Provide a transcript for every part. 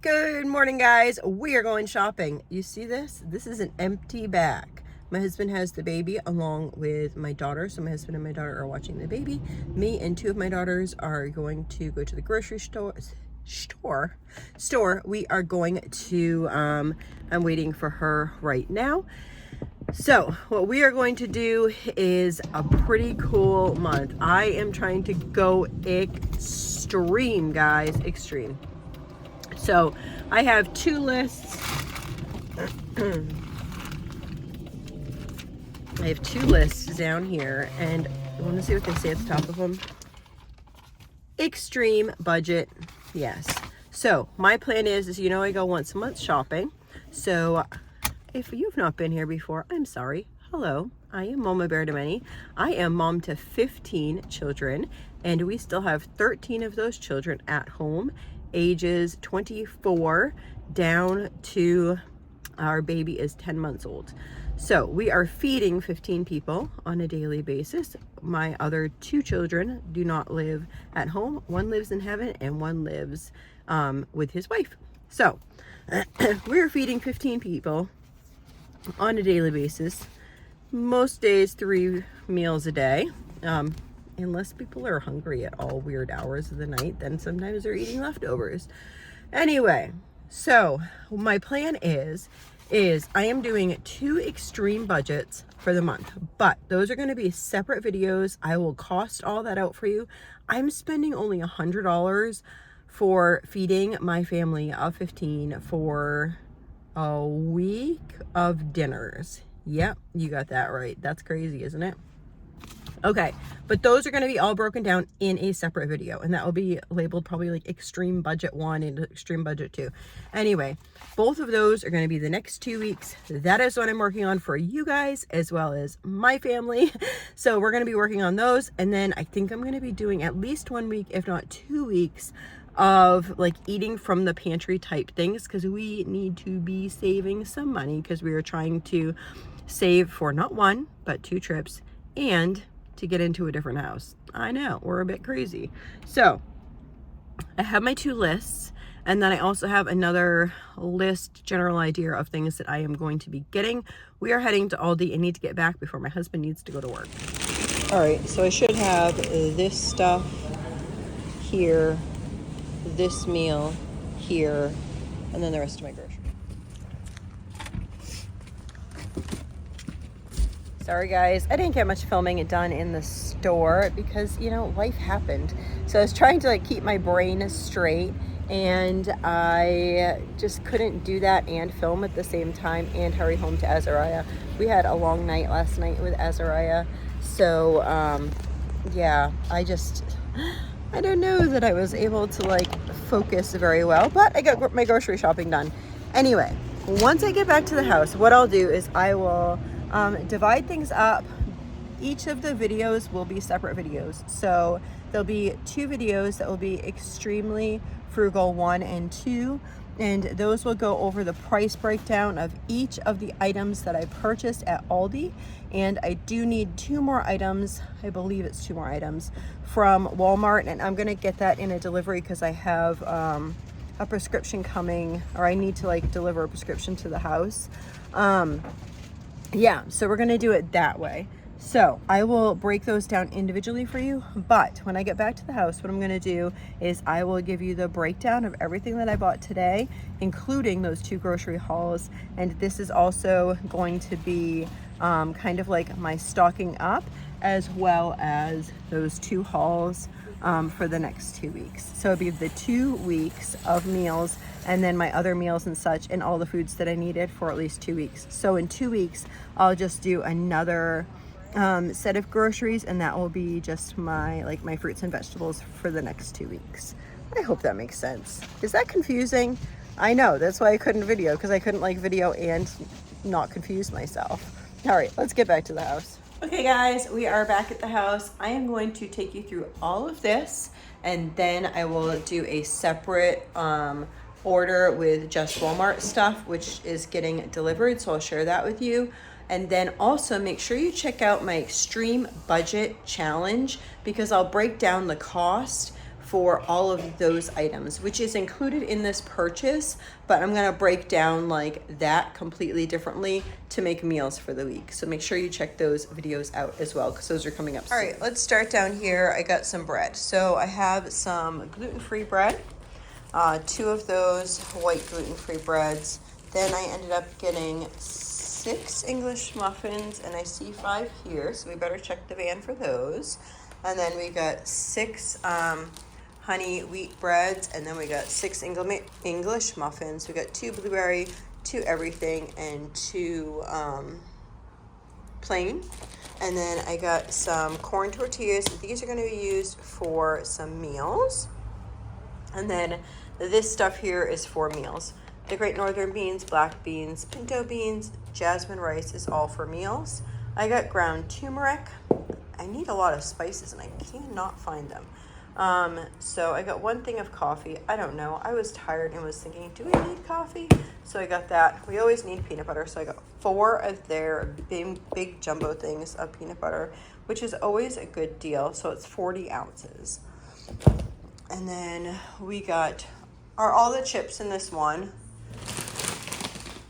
Good morning, guys. We are going shopping. You see this? This is an empty bag. My husband has the baby along with my daughter. So my husband and my daughter are watching the baby. Me and two of my daughters are going to go to the grocery store. We are going to, I'm waiting for her right now. So what we are going to do is a pretty cool month. I am trying to go extreme, guys, extreme. So I have two lists. I have two lists down here, and I want to see what they say at the top of them. Extreme budget, yes. So my plan is you know, I go once a month shopping. So if you've not been here before, I'm sorry. Hello, I am Mama Bear to Many. I am mom to 15 children, and we still have 13 of those children at home, ages 24 down to our baby is 10 months old. So we are feeding 15 people on a daily basis. My other two children do not live at home. One lives in heaven and one lives with his wife. So we're feeding 15 people on a daily basis. Most days 3 meals a day. Unless people are hungry at all weird hours of the night, then sometimes they're eating leftovers. Anyway, so my plan is I am doing 2 extreme budgets for the month, but those are going to be separate videos. I will cost all that out for you. I'm spending only $100 for feeding my family of 15 for a week of dinners. Yep, you got that right. That's crazy, isn't it? Okay, but those are going to be all broken down in a separate video, and that will be labeled probably like extreme budget 1 and extreme budget 2. Anyway, both of those are going to be the next 2 weeks. That is what I'm working on for you guys as well as my family. So we're going to be working on those, and then I think I'm going to be doing at least 1 week, if not 2 weeks, of like eating from the pantry type things, because we need to be saving some money, because we are trying to save for not 1 but 2 trips and to get into a different house. I know, we're a bit crazy. So I have my 2 lists, and then I also have another list, general idea of things that I am going to be getting. We are heading to Aldi. I need to get back before my husband needs to go to work. All right, so I should have this stuff here, this meal here, and then the rest of my groceries. Sorry guys, I didn't get much filming done in the store because, you know, life happened. So I was trying to like keep my brain straight, and I just couldn't do that and film at the same time and hurry home to Azariah. We had a long night last night with Azariah. So yeah, I don't know that I was able to like focus very well, but I got my grocery shopping done. Anyway, once I get back to the house, what I'll do is I will divide things up. Each of the videos will be separate videos. So there'll be 2 videos that will be extremely frugal 1 and 2, and those will go over the price breakdown of each of the items that I purchased at Aldi. And I do need 2 more items, I believe it's 2 more items from Walmart, and I'm gonna get that in a delivery because I have a prescription coming, or I need to like deliver a prescription to the house. Yeah, so we're gonna do it that way. So I will break those down individually for you, but when I get back to the house, what I'm gonna do is I will give you the breakdown of everything that I bought today, including those 2 grocery hauls. And this is also going to be kind of like my stocking up, as well as those 2 hauls for the next 2 weeks. So it'll be the 2 weeks of meals, and then my other meals and such, and all the foods that I needed for at least 2 weeks. So in 2 weeks, I'll just do another set of groceries, and that will be just my fruits and vegetables for the next 2 weeks. I hope that makes sense. Is that confusing? I know, that's why I couldn't video, because I couldn't like video and not confuse myself. All right, let's get back to the house. Okay guys, we are back at the house. I am going to take you through all of this, and then I will do a separate order with just Walmart stuff, which is getting delivered, so I'll share that with you. And then also make sure you check out my extreme budget challenge, because I'll break down the cost for all of those items, which is included in this purchase, but I'm gonna break down like that completely differently to make meals for the week. So make sure you check those videos out as well, because those are coming up soon. All right, let's start down here. I got some bread. So I have some gluten-free bread, 2 of those white gluten-free breads. Then I ended up getting 6 English muffins, and I see 5 here, so we better check the van for those. And then we got 6 honey wheat breads, and then we got 6 English muffins. We got 2 blueberry, 2 everything, and 2 plain. And then I got some corn tortillas. These are going to be used for some meals. And then this stuff here is for meals. The Great Northern beans, black beans, pinto beans, jasmine rice is all for meals. I got ground turmeric. I need a lot of spices and I cannot find them. So I got 1 thing of coffee. I don't know. I was tired and was thinking, do we need coffee? So I got that. We always need peanut butter. So I got 4 of their big jumbo things of peanut butter, which is always a good deal. So it's 40 ounces. And then we got, are all the chips in this one,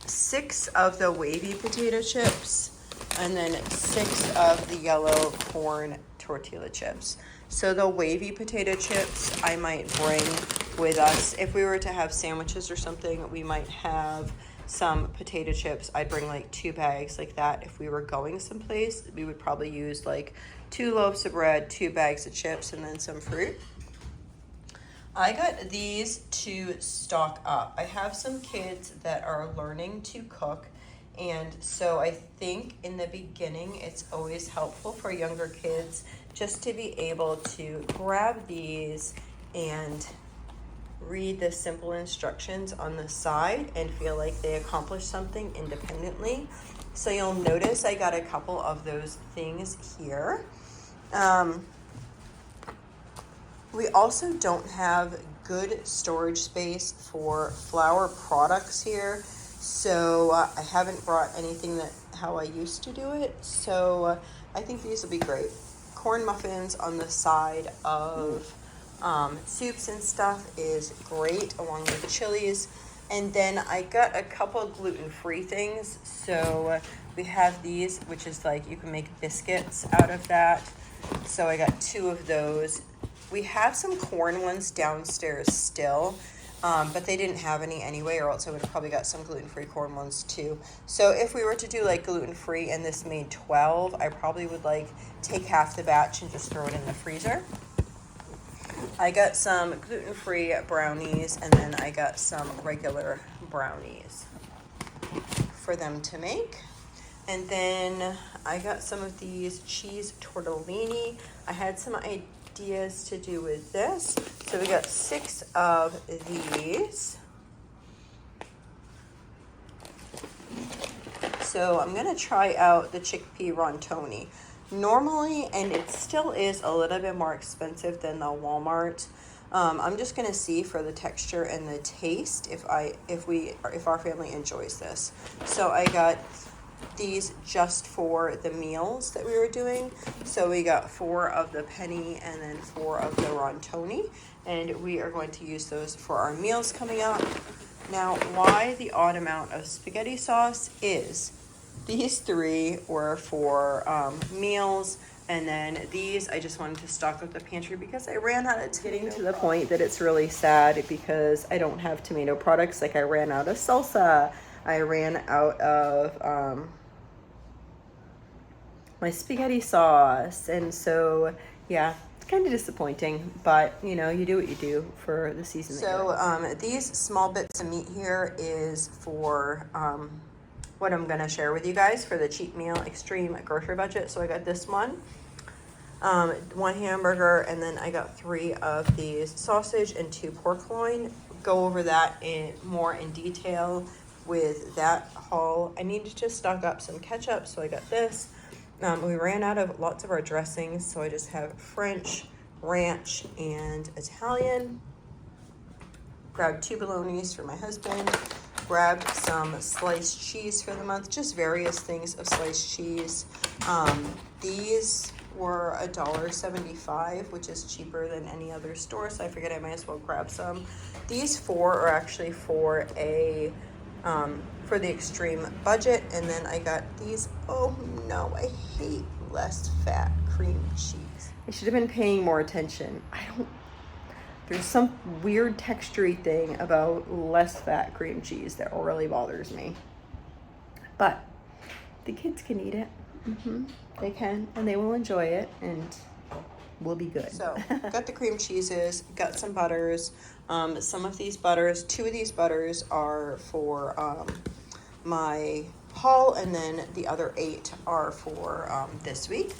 6 of the wavy potato chips, and then 6 of the yellow corn tortilla chips. So the wavy potato chips I might bring with us. If we were to have sandwiches or something, we might have some potato chips. I'd bring like 2 bags like that. If we were going someplace, we would probably use like 2 loaves of bread, 2 bags of chips, and then some fruit. I got these to stock up. I have some kids that are learning to cook, and so I think in the beginning it's always helpful for younger kids just to be able to grab these and read the simple instructions on the side and feel like they accomplished something independently. So you'll notice I got a couple of those things here. We also don't have good storage space for flour products here, so I haven't brought anything that how I used to do it. So I think these will be great. Corn muffins on the side of soups and stuff is great, along with chilies. And then I got a couple gluten-free things. So we have these, which is like you can make biscuits out of that. So I got 2 of those. We have some corn ones downstairs still, but they didn't have any anyway, or else I would have probably got some gluten-free corn ones too. So if we were to do like gluten-free and this made 12, I probably would like take half the batch and just throw it in the freezer. I got some gluten-free brownies, and then I got some regular brownies for them to make. And then I got some of these cheese tortellini. I had some ideas to do with this. So we got 6 of these. So I'm gonna try out the chickpea rontoni. Normally, and it still is a little bit more expensive than the Walmart. I'm just gonna see for the texture and the taste if our family enjoys this. So I got these just for the meals that we were doing. So we got 4 of the penny and then 4 of the rontoni, and we are going to use those for our meals coming up. Now, why the odd amount of spaghetti sauce is these 3 were for meals, and then these I just wanted to stock up the pantry because I ran out of tomato. Getting to the point that it's really sad because I don't have tomato products. Like I ran out of salsa, I ran out of my spaghetti sauce, and so yeah, it's kind of disappointing, but you know, you do what you do for the season. So these small bits of meat here is for what I'm gonna share with you guys for the cheap meal extreme grocery budget. So I got this one, 1 hamburger, and then I got 3 of these sausage and 2 pork loin. Go over that more in detail with that haul. I needed to stock up some ketchup, so I got this. We ran out of lots of our dressings, so I just have French, ranch, and Italian. Grabbed 2 bolognas for my husband. Grabbed some sliced cheese for the month, just various things of sliced cheese. These were $1.75, which is cheaper than any other store, so I figured I might as well grab some. These 4 are actually for a for the extreme budget, and then I got these. Oh no, I hate less fat cream cheese. I should have been paying more attention. There's some weird textury thing about less fat cream cheese that really bothers me. But the kids can eat it. They can, and they will enjoy it, and we'll be good. So, got the cream cheeses, got some butters. Some of these butters, 2 of these butters are for my haul, and then the other 8 are for this week.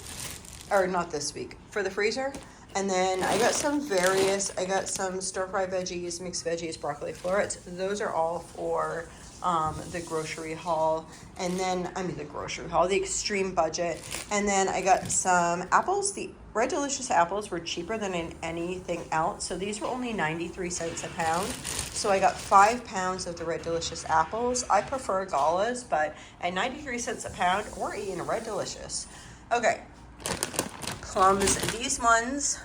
Or not this week, for the freezer. And then I got some stir-fry veggies, mixed veggies, broccoli florets. Those are all for the grocery haul. And then, the extreme budget. And then I got some apples. The Red Delicious apples were cheaper than in anything else. So these were only 93 cents a pound. So I got 5 pounds of the Red Delicious apples. I prefer galas, but at 93 cents a pound, we're eating a Red Delicious. Okay. Plums, these ones,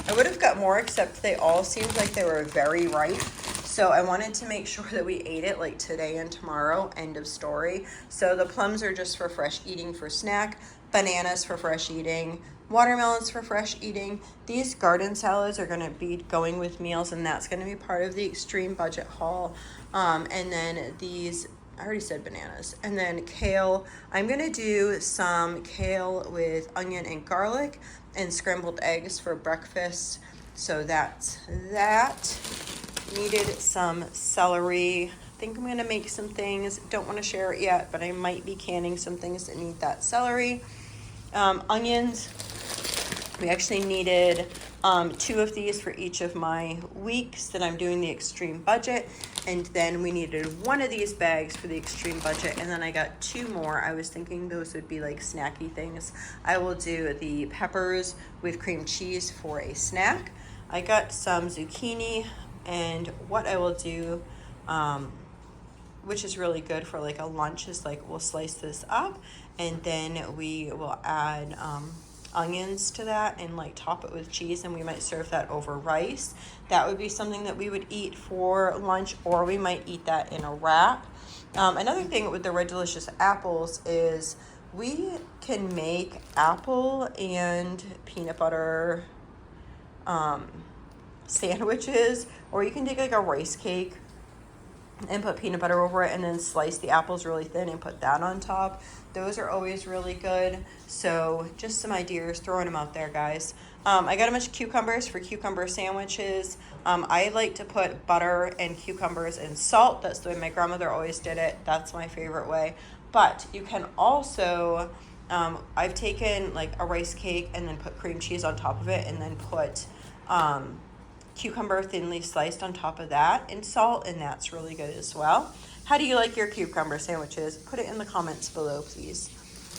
I would have got more, except they all seemed like they were very ripe. So I wanted to make sure that we ate it like today and tomorrow, end of story. So the plums are just for fresh eating for snack, bananas for fresh eating, watermelons for fresh eating. These garden salads are going to be going with meals, and that's going to be part of the extreme budget haul. And then these, I already said bananas. And then kale. I'm going to do some kale with onion and garlic and scrambled eggs for breakfast. So that's that. Needed some celery. I think I'm going to make some things. Don't want to share it yet, but I might be canning some things that need that celery. Onions. We actually needed 2 of these for each of my weeks that I'm doing the extreme budget. And then we needed 1 of these bags for the extreme budget. And then I got 2 more. I was thinking those would be like snacky things. I will do the peppers with cream cheese for a snack. I got some zucchini, and what I will do, which is really good for like a lunch, is like we'll slice this up and then we will add onions to that and like top it with cheese, and we might serve that over rice. That would be something that we would eat for lunch, or we might eat that in a wrap. Another thing with the Red Delicious apples is we can make apple and peanut butter sandwiches, or you can take like a rice cake and put peanut butter over it and then slice the apples really thin and put that on top. Those are always really good. So just some ideas, throwing them out there, guys. I got a bunch of cucumbers for cucumber sandwiches. I like to put butter and cucumbers and salt. That's the way my grandmother always did it. That's my favorite way. But you can also, I've taken like a rice cake and then put cream cheese on top of it, and then put cucumber thinly sliced on top of that and salt, and that's really good as well. How do you like your cucumber sandwiches? Put it in the comments below, please.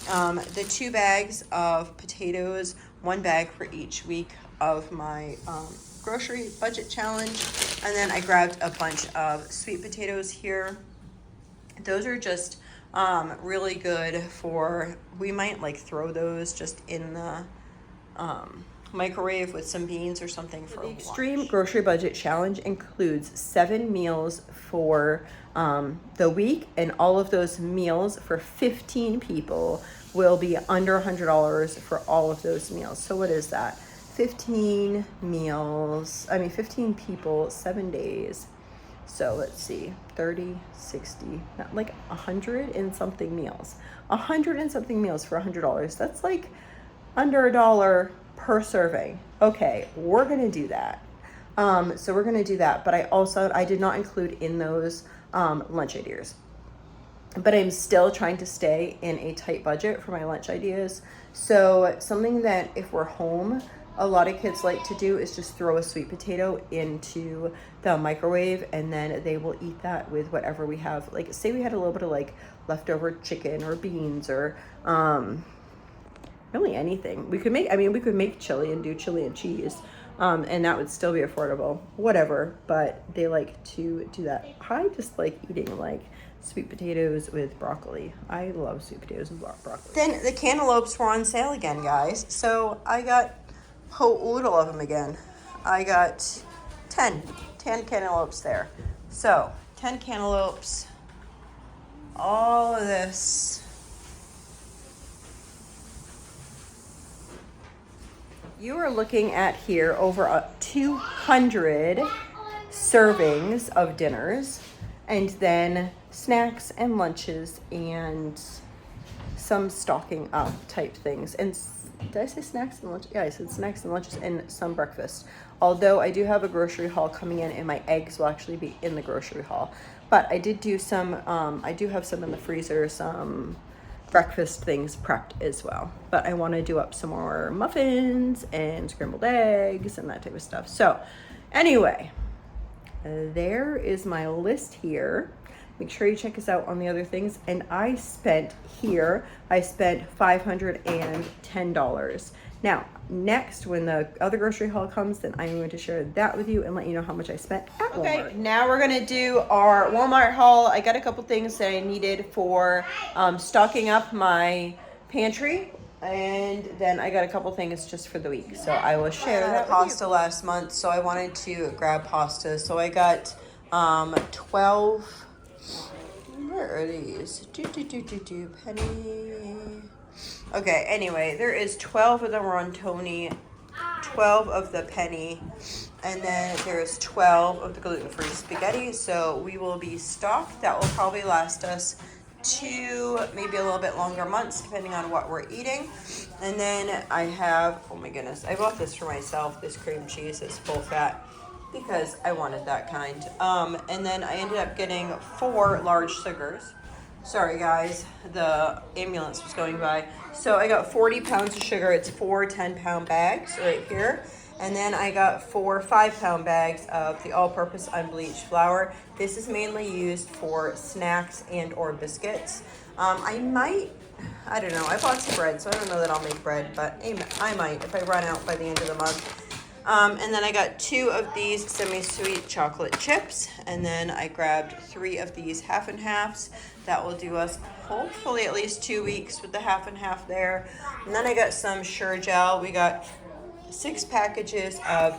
The 2 bags of potatoes, 1 bag for each week of my grocery budget challenge. And then I grabbed a bunch of sweet potatoes here. Those are just really good for, we might like throw those just in the microwave with some beans or something for the extreme grocery budget challenge. Includes 7 meals for the week, and all of those meals for 15 people will be under $100 for all of those meals. So what is that? 15 people, 7 days. So let's see, 30, 60, not like 100 and something meals. 100 and something meals for $100. That's like under $1 per serving. Okay, we're gonna do that. So we're gonna do that, but I did not include in those lunch ideas. But I'm still trying to stay in a tight budget for my lunch ideas. So something that if we're home, a lot of kids like to do is just throw a sweet potato into the microwave, and then they will eat that with whatever we have. Like say we had a little bit of like leftover chicken or beans or really anything. We could make chili and do chili and cheese. And that would still be affordable, whatever, but they like to do that. I just like eating like sweet potatoes with broccoli. I love sweet potatoes with broccoli. Then the cantaloupes were on sale again, guys. So I got a whole oodle of them again. I got 10 cantaloupes there. So 10 cantaloupes, all of this. You are looking at here over 200 servings of dinners, and then snacks and lunches and some stocking up type things. And did I say snacks and lunches? Yeah, I said snacks and lunches and some breakfast. Although I do have a grocery haul coming in, and my eggs will actually be in the grocery haul. But I did do some, I do have some in the freezer, some breakfast things prepped as well. But I want to do up some more muffins and scrambled eggs and that type of stuff. So anyway, there is my list here. Make sure you check us out on the other things. And I spent $510. Now, next, when the other grocery haul comes, then I'm going to share that with you and let you know how much I spent at Walmart. Okay, now we're going to do our Walmart haul. I got a couple things that I needed for stocking up my pantry. And then I got a couple things just for the week. So I will share that pasta last month, so I wanted to grab pasta. So I got 12... Where are these? Penny. Okay, anyway, there is 12 of the Rontoni, 12 of the Penny, and then there's 12 of the gluten-free spaghetti. So we will be stocked. That will probably last us 2, maybe a little bit longer months, depending on what we're eating. And then I have, oh my goodness, I bought this for myself, this cream cheese is full fat, because I wanted that kind. And then I ended up getting 4 large sugars. Sorry guys, the ambulance was going by. So I got 40 pounds of sugar. It's 4 10-pound bags right here. And then I got 4 5-pound bags of the all-purpose unbleached flour. This is mainly used for snacks and or biscuits. I don't know, I bought some bread, so I don't know that I'll make bread, but I might if I run out by the end of the month. And then I got 2 of these semi-sweet chocolate chips, and then I grabbed 3 of these half and halves. That will do us hopefully at least 2 weeks with the half and half there. And then I got some Sure Gel. We got 6 packages of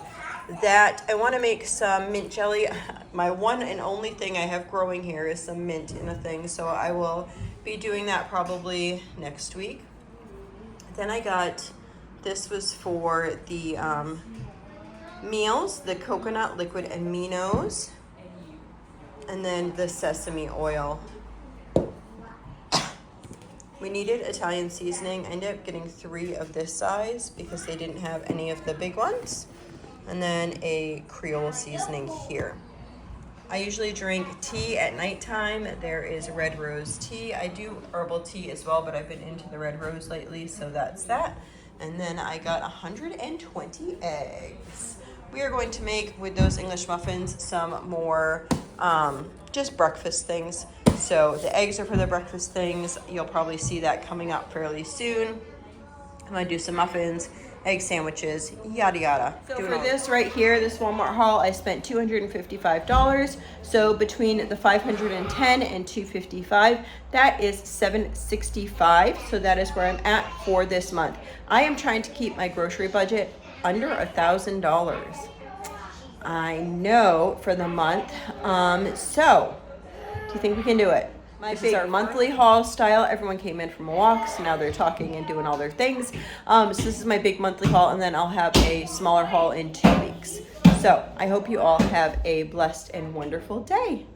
that. I want to make some mint jelly. My one and only thing I have growing here is some mint in a thing, so I will be doing that probably next week. Then I got, this was for the meals, the coconut liquid aminos, and then the sesame oil. We needed Italian seasoning. I ended up getting 3 of this size because they didn't have any of the big ones. And then a Creole seasoning here. I usually drink tea at nighttime. There is red rose tea. I do herbal tea as well, but I've been into the red rose lately, so that's that. And then I got 120 eggs. We are going to make, with those English muffins, some more just breakfast things. So the eggs are for the breakfast things. You'll probably see that coming up fairly soon. I'm going to do some muffins, egg sandwiches, yada yada. So for this right here, this Walmart haul, I spent $255. So between the $510 and $255, that is $765. So that is where I'm at for this month. I am trying to keep my grocery budget under $1,000. I know, for the month. So do you think we can do it? This is our monthly haul style. Everyone came in from walks. Now they're talking and doing all their things. So this is my big monthly haul, and then I'll have a smaller haul in 2 weeks. So I hope you all have a blessed and wonderful day.